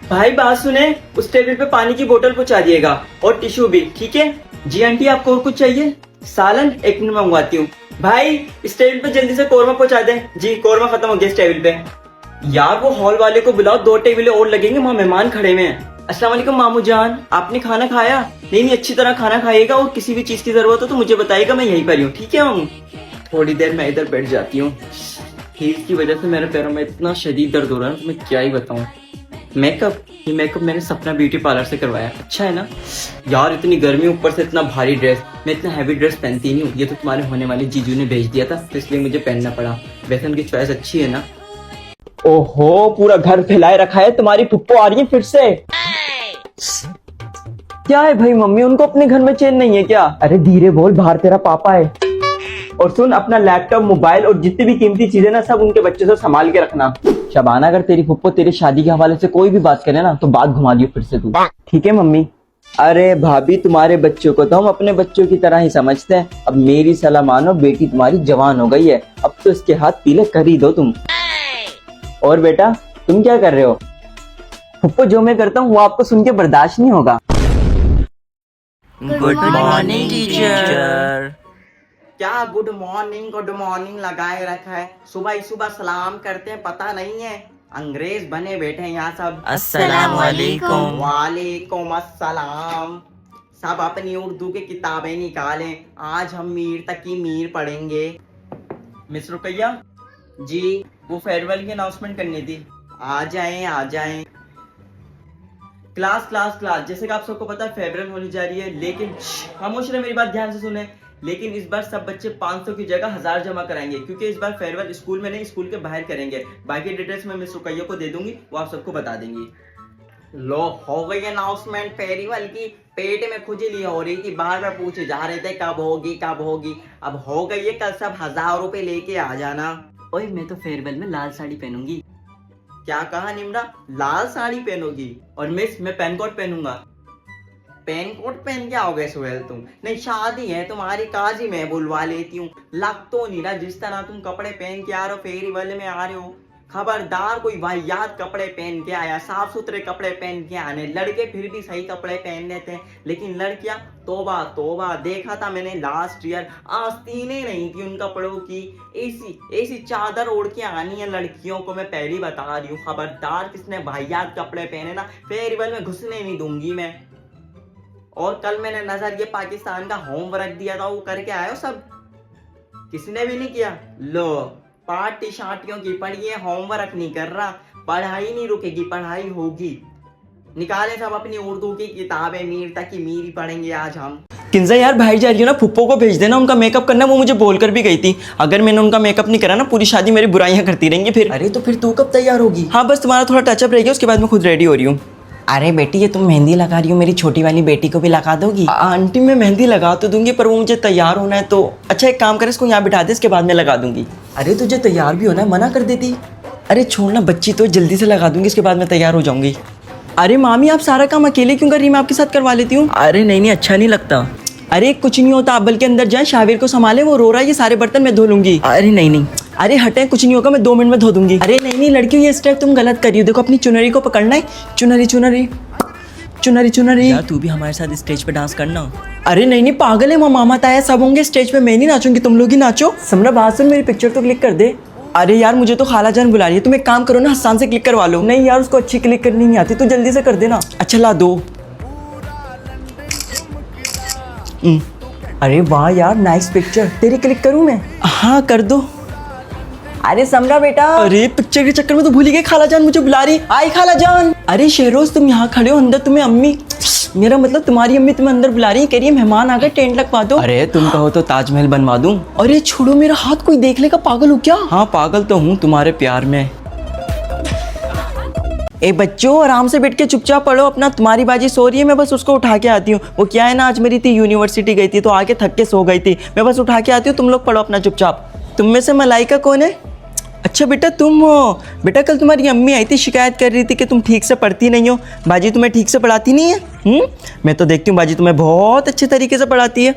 भाई बात सुने, उस टेबल पे पानी की बोतल पहुंचा दिएगा और टिश्यू भी, ठीक है? जी आंटी, आपको और कुछ चाहिए? सालन, एक मिनट मंगवाती हूँ। भाई इस टेबल पे जल्दी से कौरमा पहुंचा दे। जी, कौरमा खत्म हो गया इस टेबल पे। यार वो हॉल वाले को बुलाओ, 2 टेबलें और लगेंगे, वहाँ मेहमान खड़े हुए हैं। अस्सलाम वालेकुम मामू जान, आपने खाना खाया? नहीं, अच्छी तरह खाना खाइएगा और किसी भी चीज की जरूरत हो तो मुझे बताइएगा, मैं यहीं पर हूँ, ठीक है मामू? थोड़ी देर मैं इधर बैठ जाती हूँ। हीट की वजह से मेरे पैरों में इतना शदीद दर्द हो रहा है, तो मैं क्या ही बताऊँ। ये मेकअप मैंने सपना ब्यूटी पार्लर से करवाया। अच्छा है ना यार, इतनी गर्मी, ऊपर से इतना भारी ड्रेस। मैं इतना हैवी ड्रेस पहनती नहीं हूँ, ये तो तुम्हारे होने वाले जीजू ने भेज दिया था, तो इसलिए मुझे पहनना पड़ा। वैसे उनकी चॉइस अच्छी है ना। ओहो, पूरा घर फैलाए रखा है, तुम्हारी पुप्पो आ रही है फिर से। क्या है भाई मम्मी, उनको अपने घर में चैन नहीं है क्या? अरे धीरे बोल, बाहर तेरा पापा है। और सुन, अपना लैपटॉप, मोबाइल और जितनी भी कीमती चीजें ना, सब उनके बच्चों से संभाल के रखना। शबाना, अगर तेरी फुप्पो तेरी शादी के हवाले से कोई भी बात करे ना, तो बात घुमा दियो फिर से तू, ठीक है मम्मी? अरे भाभी, तुम्हारे बच्चों को तो हम अपने बच्चों की तरह ही समझते हैं। अब मेरी सलाह मानो, बेटी तुम्हारी जवान हो गई है, अब तो इसके हाथ पीले कर ही दो तुम। और बेटा, तुम क्या कर रहे हो? फुप्पो, जो मैं करता हूँ वो आपको सुन के बर्दाश्त नहीं होगा। Good morning teacher. क्या गुड मॉर्निंग लगाए रखा है? सुबह सुबह सलाम करते हैं, पता नहीं है? अंग्रेज बने बैठे हैं यहाँ सब। अस्सलाम वालेकुम। वालेकुम अस्सलाम। सब अपनी उर्दू की किताबें निकालें, आज हम मीर तक की मीर पढ़ेंगे। मिस रुकैया जी, वो फेयरवेल की अनाउंसमेंट करनी थी। आ जाएं। क्लास, जैसे कि आप सबको पता है फेयरवेल होने जा रही है, लेकिन खामोश रहे, मेरी बात ध्यान से सुने। लेकिन इस बार सब बच्चे 500 की जगह 1000 जमा कराएंगे, क्योंकि इस बार फेयरवेल स्कूल में नहीं, स्कूल के बाहर करेंगे। बाकी डिटेल्स मैं मिस रुकैया को दे दूंगी, वो आप सबको बता देंगी। लो, हो गई अनाउंसमेंट फेयरवेल की। पेट में खुजली हो रही थी, बार बार पूछे जा रहे थे कब होगी। अब हो गई है, कल सब 1000 रुपए लेके आ जाना। ओए, मैं तो फेयरवेल में लाल साड़ी पहनूंगी। क्या कहा निम्रा? लाल साड़ी पहनोगी? और मिस, मैं पेन कोट पहनूंगा। पेन कोट पहन के आओगे सुहेल तुम? नहीं, शादी है तुम्हारी, काजी मैं बुलवा लेती हूँ। लग तो नहीं रहा जिस तरह तुम कपड़े पहन के आ रहे हो, फेयरवेल में आ रहे हो। खबरदार कोई वाहियात कपड़े पहन के आया, साफ सुथरे कपड़े पहन के आने। लड़के फिर भी सही कपड़े पहन लेते हैं, लेकिन लड़कियां तोबा। देखा था मैंने लास्ट ईयर, आस्तीनें नहीं थी उन कपड़ों की। ऐसी चादर ओढ़ के आनी है लड़कियों को, मैं पहली बता रही हूँ। खबरदार, किसने वाहियात कपड़े पहने ना, फेयरवेल में घुसने नहीं दूंगी मैं। और कल मैंने नजर ये पाकिस्तान का होमवर्क दिया था, वो करके आए हो सब? किसने भी नहीं किया? लो, पार्टी शार्टियों की पढ़ी है, होमवर्क नहीं कर रहा। पढ़ाई नहीं रुकेगी, पढ़ाई होगी। निकाले सब अपनी उर्दू की किताबें, मीर तक की मीर ही पढ़ेंगे आज हम। किंजा यार, भाई जा रही हो ना, फुप्पो को भेज देना, उनका मेकअप करना। वो मुझे बोल कर भी गई थी, अगर मैंने उनका मेकअप नहीं करा ना, पूरी शादी मेरी बुराइयां करती रहेंगी फिर। अरे तो फिर तू कब तैयार होगी? हाँ, बस तुम्हारा थोड़ा टचअप रहेगा, उसके बाद मैं खुद रेडी हो रही हूँ। अरे बेटी, ये तुम मेहंदी लगा रही हो, मेरी छोटी वाली बेटी को भी लगा दोगी? आंटी, मैं मेहंदी लगा तो दूंगी, पर वो मुझे तैयार होना है। तो अच्छा, एक काम करे, इसको यहाँ बिठा दे, इसके बाद में लगा दूंगी। अरे तुझे तैयार भी होना है, मना कर देती। अरे छोड़ना बच्ची, तो जल्दी से लगा दूंगी, इसके बाद में तैयार हो जाऊंगी। अरे मामी, आप सारा काम अकेले क्यों कर रही? मैं आपके साथ करवा लेती हूँ। अरे नहीं, अच्छा नहीं लगता। अरे कुछ नहीं होता, आप बल्कि अंदर जाए, शाविर को संभाले, वो रो रहा है, ये सारे बर्तन मैं धो लूंगी। अरे नहीं, अरे हटे, कुछ नहीं होगा, मैं 2 मिनट में धो दूंगी। अरे नहीं लड़कियों, ये स्टेप तुम गलत कर रही हो। देखो, अपनी चुनरी को पकड़ना है, चुनरी। यार तू भी हमारे साथ स्टेज पे डांस करना। अरे नहीं, पागल है, मामा ताया सब होंगे स्टेज पे, मैं नहीं नाचूंगी, तुम लोग ही नाचो। समरा, बात सुन, मेरी पिक्चर तो क्लिक कर दे। अरे यार, मुझे तो खाला जान बुला रही है, तुम एक काम करो ना, हसन से क्लिक करवा लो। नहीं यार, उसको अच्छी क्लिक करनी नहीं आती, तू जल्दी से कर देना। अच्छा ला दो। अरे वाह यार, नाइस पिक्चर। तेरी क्लिक करूं मैं? हाँ कर दो। अरे समरा बेटा। अरे पिक्चर के चक्कर में तो भूल ही गई, खाला जान मुझे बुला रही। आई खाला जान। अरे शेरोज, तुम यहाँ खड़े हो, अंदर तुम्हें अम्मी, मेरा मतलब तुम्हारी अम्मी तुम्हें अंदर बुला रही है, कह रही है मेहमान आ गए, टेंट लगवा दो। अरे तुम कहो तो ताजमहल बनवा दूं। अरे छोड़ो मेरा हाथ, कोई देख लेगा, पागल हो क्या? हाँ पागल तो हूँ तुम्हारे प्यार में। ए बच्चों, आराम से बैठ के चुपचाप पढ़ो अपना, तुम्हारी बाजी सो रही है, मैं बस उसको उठा के आती हूँ। वो क्या है ना, आज मेरी थी यूनिवर्सिटी गई थी, तो आके थक के सो गई थी, मैं बस उठा के आती हूँ, तुम लोग पढ़ो अपना चुपचाप। तुम में से मलाइका कौन है? अच्छा बेटा, तुम हो। बेटा कल तुम्हारी अम्मी आई थी, शिकायत कर रही थी कि तुम ठीक से पढ़ती नहीं हो। बाजी तुम्हें ठीक से पढ़ाती नहीं है? मैं तो देखती हूँ बाजी तुम्हें बहुत अच्छे तरीके से पढ़ाती है।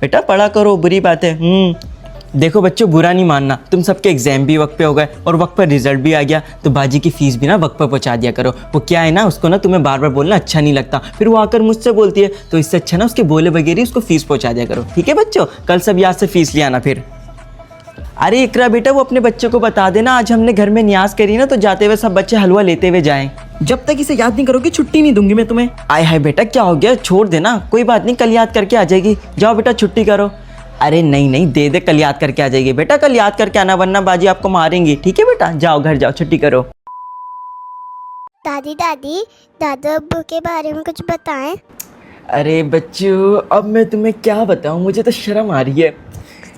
बेटा पढ़ा करो, बुरी बात है। देखो बच्चों, बुरा नहीं मानना, तुम सबके एग्जाम भी वक्त पे हो गए और वक्त पर रिजल्ट भी आ गया, तो बाजी की फीस भी ना वक्त पर पहुंचा दिया करो। वो क्या है ना, उसको ना तुम्हें बार बार बोलना अच्छा नहीं लगता, फिर वो आकर मुझसे बोलती है, तो इससे अच्छा ना उसके बोले बगैर ही उसको फीस पहुंचा दिया करो। ठीक है बच्चों, कल सब याद से फीस ले आना फिर। अरे इकरा बेटा, वो अपने बच्चों को बता देना आज हमने घर में न्याज करी ना, तो जाते हुए सब बच्चे हलवा लेते हुए जाएं। जब तक इसे याद नहीं करोगे छुट्टी नहीं दूंगी मैं तुम्हें। आय हाय बेटा, क्या हो गया, छोड़ देना, कोई बात नहीं, कल याद करके आ जाएगी। जाओ बेटा छुट्टी करो। अरे नहीं नहीं, दे दे, कल याद करके आ जाएगी बेटा, कल याद करके आना, वरना बाजी आपको मारेंगी। ठीक है बेटा, जाओ घर जाओ, छुट्टी करो। दादी दादी, दादा अब्बू के बारे में कुछ बताएं। अरे बच्चों, अब मैं तुम्हें क्या बताऊं, मुझे तो शर्म आ रही है।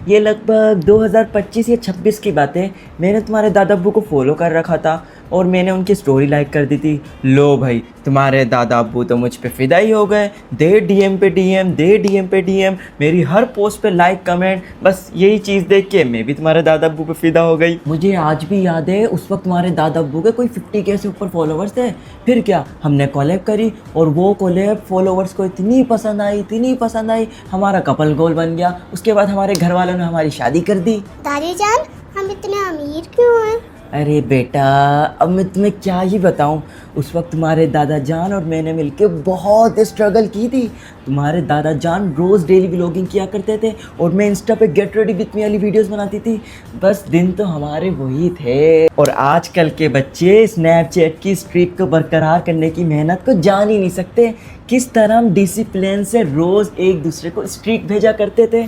ये लगभग 2025 या 26 की बात है। मैंने तुम्हारे दादा अब्बू को फॉलो कर रखा था और मैंने उनकी स्टोरी लाइक कर दी थी। लो भाई, तुम्हारे दादा अब्बू तो मुझ पे फिदा ही हो गए। दे डीएम पे डीएम, दे डीएम पे डीएम, मेरी हर पोस्ट पे लाइक कमेंट। बस यही चीज़ देख के मैं भी तुम्हारे दादा अब्बू पे फिदा हो गई। मुझे आज भी याद है, उस वक्त तुम्हारे दादा अब्बू के कोई 50K से ऊपर फॉलोवर्स थे। फिर क्या, हमने कॉलेब करी और वो कॉलेब फॉलोवर्स को इतनी पसंद आई, इतनी पसंद आई, हमारा कपल गोल बन गया। उसके बाद हमारे घर वालों ने हमारी शादी कर दी। दादी जान, हम इतने अमीर क्यों हैं? अरे बेटा, अब मैं तुम्हें क्या ही बताऊं, उस वक्त तुम्हारे दादा जान और मैंने मिलके बहुत स्ट्रगल की थी। तुम्हारे दादा जान रोज़ डेली व्लॉगिंग किया करते थे और मैं इंस्टा पे गेट रेडी विथ मी वाली वीडियोस बनाती थी। बस दिन तो हमारे वही थे। और आजकल के बच्चे स्नैपचैट की स्ट्रीक को बरकरार करने की मेहनत को जान ही नहीं सकते। किस तरह हम डिसिप्लिन से रोज़ एक दूसरे को स्ट्रीक भेजा करते थे।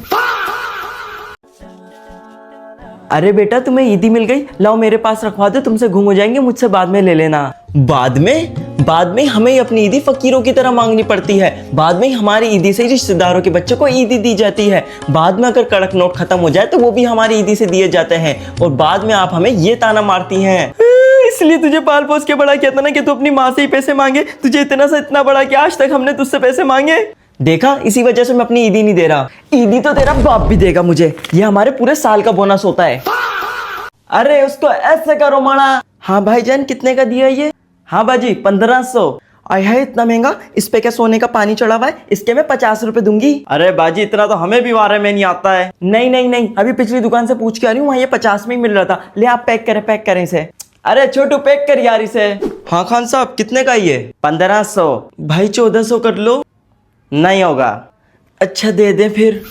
अरे बेटा, तुम्हें ईदी मिल गई, लाओ मेरे पास रखवा दो, तुमसे गुम हो जाएंगे, मुझसे बाद में ले लेना। बाद में हमें ही अपनी ईदी फकीरों की तरह मांगनी पड़ती है। बाद में हमारी ईदी से रिश्तेदारों के बच्चों को ईदी दी जाती है। बाद में अगर कड़क नोट खत्म हो जाए तो वो भी हमारी ईदी से दिए जाते हैं। और बाद में आप हमें ये ताना मारती हैं, इसलिए तुझे पाल पोस के बड़ा किया था ना कि तू अपनी माँ से ही पैसे मांगे। तुझे इतना से इतना बड़ा कि आज तक हमने तुझसे पैसे मांगे। देखा, इसी वजह से मैं अपनी ईदी नहीं दे रहा। ईदी तो तेरा बाप भी देगा मुझे, ये हमारे पूरे साल का बोनस होता है। अरे उसको ऐसे करो माना। हाँ भाईजान, कितने का दिया ये? हाँ बाजी 1500। आय है, इतना महंगा, इस पे क्या सोने का पानी चढ़ा हुआ है? इसके मैं 50 रुपए दूंगी। अरे बाजी, इतना तो हमें भी वारे में नहीं आता है। नहीं नहीं नहीं, अभी पिछली दुकान से पूछ के आ रही हूँ, वहाँ ये 50 में ही मिल रहा था। ले आप पैक करें इसे। अरे छोटू, पैक कर यार इसे। हाँ खान साहब, कितने का ये? 1500। भाई 1400 कर लो। नहीं होगा। अच्छा दे दे फिर।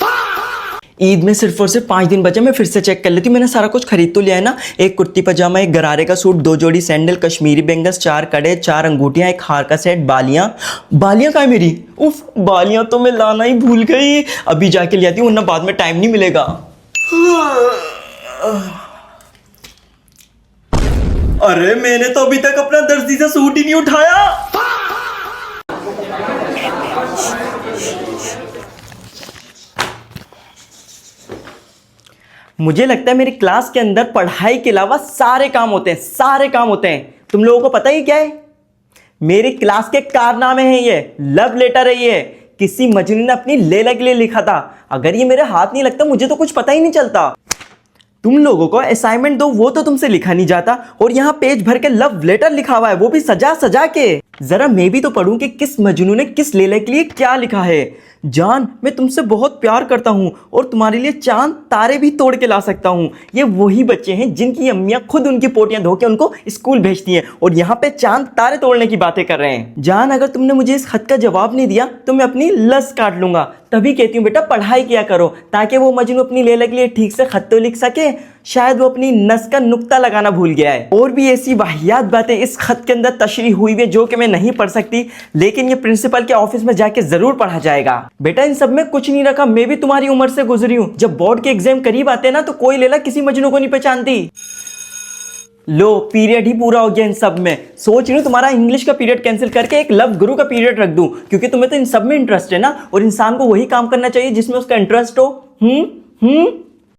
ईद में सिर्फ और सिर्फ 5 दिन बचे, मैं फिर से चेक कर लेती हूँ। मैंने सारा कुछ खरीद तो लिया है ना। एक कुर्ती पजामा, एक गरारे का सूट, 2 जोड़ी सैंडल, कश्मीरी बैंगल्स, 4 कड़े, 4 अंगूठियाँ, एक हार का सेट, बालियाँ कहाँ है मेरी? उफ, बालियाँ तो मैं लाना ही भूल गई। अभी जाके ले आती हूँ, वरना बाद में टाइम नहीं मिलेगा। अरे मैंने तो अभी तक अपना दर्जी से सूट ही नहीं उठाया। मुझे लगता है मेरी क्लास के अंदर पढ़ाई के अलावा सारे काम होते हैं, सारे काम होते हैं। तुम लोगों को पता ही क्या है? मेरी क्लास के कारनामे हैं ये, लव लेटर है ये। किसी मजनू ने अपनी लैला के लिए लिखा था। अगर ये मेरे हाथ नहीं लगता, मुझे तो कुछ पता ही नहीं चलता। तुम लोगों को असाइनमेंट दो, वो तो तुमसे लिखा नहीं जाता, और यहाँ पेज भर के लव लेटर लिखा हुआ है, वो भी सजा सजा के। जरा मैं भी तो पढ़ूं कि किस मजनू ने किस लैला के लिए क्या लिखा है। जान, मैं तुमसे बहुत प्यार करता हूँ और तुम्हारे लिए चांद तारे भी तोड़ के ला सकता हूँ। ये वही बच्चे हैं जिनकी अम्मियाँ खुद उनकी पोटियाँ धो के उनको स्कूल भेजती हैं, और यहाँ पे चांद तारे तोड़ने की बातें कर रहे हैं। जान, अगर तुमने मुझे इस खत का जवाब नहीं दिया तो मैं अपनी लस काट लूंगा। तभी कहती हूँ बेटा, पढ़ाई किया करो, ताकि वो मजनू अपनी लैला के लिए ठीक से खत तो लिख सके। शायद वो अपनी नस का नुक्ता लगाना भूल गया है। और भी ऐसी वाहियात बातें इस खत के अंदर तशरीह हुई है जो कि मैं नहीं पढ़ सकती, लेकिन ये प्रिंसिपल के ऑफिस में जाके जरूर पढ़ा जाएगा। बेटा, इन सब में कुछ नहीं रखा, मैं भी तुम्हारी उम्र से गुजरी हूँ। जब बोर्ड के एग्जाम करीब आते हैं ना, तो कोई लैला किसी मजनू को नहीं पहचानती। लो, पीरियड ही पूरा हो गया इन सब में। सोच रही हूँ तुम्हारा इंग्लिश का पीरियड कैंसिल करके एक लव गुरु का पीरियड रख दूं, क्योंकि तुम्हें तो इन सब में इंटरेस्ट है ना, और इंसान को वही काम करना चाहिए जिसमें उसका इंटरेस्ट हो।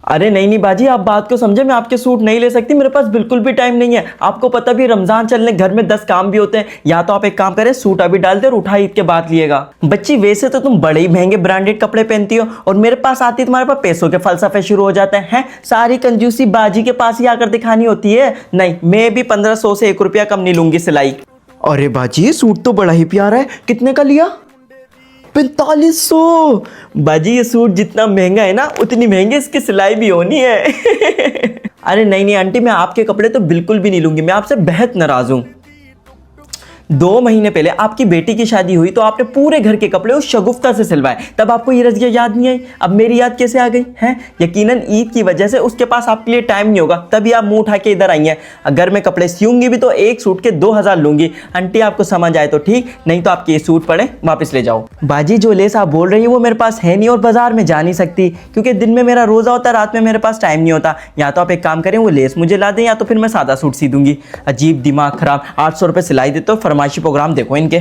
अरे नहीं बाजी, आप बात को समझे, मैं आपके सूट नहीं ले सकती, मेरे पास बिल्कुल भी टाइम नहीं है। आपको पता भी रमजान चलने, घर में 10 काम भी होते हैं। या तो आप एक काम करें, सूट अभी डाल दे और उठा ईद के बाद लिएगा। बच्ची, वैसे तो तुम बड़े ही महंगे ब्रांडेड कपड़े पहनती हो, और मेरे पास आती तुम्हारे पास पैसों के फलसफे शुरू हो जाते हैं। सारी कंजूसी बाजी के पास ही आकर दिखानी होती है। नहीं, मैं भी 1500 से 1 रुपया कम नहीं लूंगी सिलाई। अरे बाजी, ये सूट तो बड़ा ही प्यारा है, कितने का लिया? 4500। बाजी ये सूट जितना महंगा है ना उतनी महंगी इसकी सिलाई भी होनी है। अरे नहीं नहीं आंटी, मैं आपके कपड़े तो बिल्कुल भी नहीं लूंगी, मैं आपसे बेहद नाराज हूँ। 2 महीने पहले आपकी बेटी की शादी हुई तो आपने पूरे घर के कपड़े उस शगुफ्ता से सिलवाए, तब आपको ये रज़िया याद नहीं आई, अब मेरी याद कैसे आ गई है? यकीनन ईद की वजह से उसके पास आपके लिए टाइम नहीं होगा, तभी आप मुंह उठा के इधर आई हैं। अगर मैं कपड़े सियूंगी भी तो एक सूट के 2000 लूंगी। आंटी आपको समझ आए तो ठीक, नहीं तो आपके ये सूट पड़े वापस ले जाओ। बाजी जो लेस आप बोल रही है वो मेरे पास है नहीं और बाजार में जा नहीं सकती, क्योंकि दिन में मेरा रोज़ा होता है, रात में मेरे पास टाइम नहीं होता। या तो आप एक काम करें वो लेस मुझे ला दें, या तो फिर मैं सादा सूट सी दूंगी। अजीब दिमाग खराब, 800 रुपये सिलाई देते हो, फरमाइशी प्रोग्राम देखो इनके।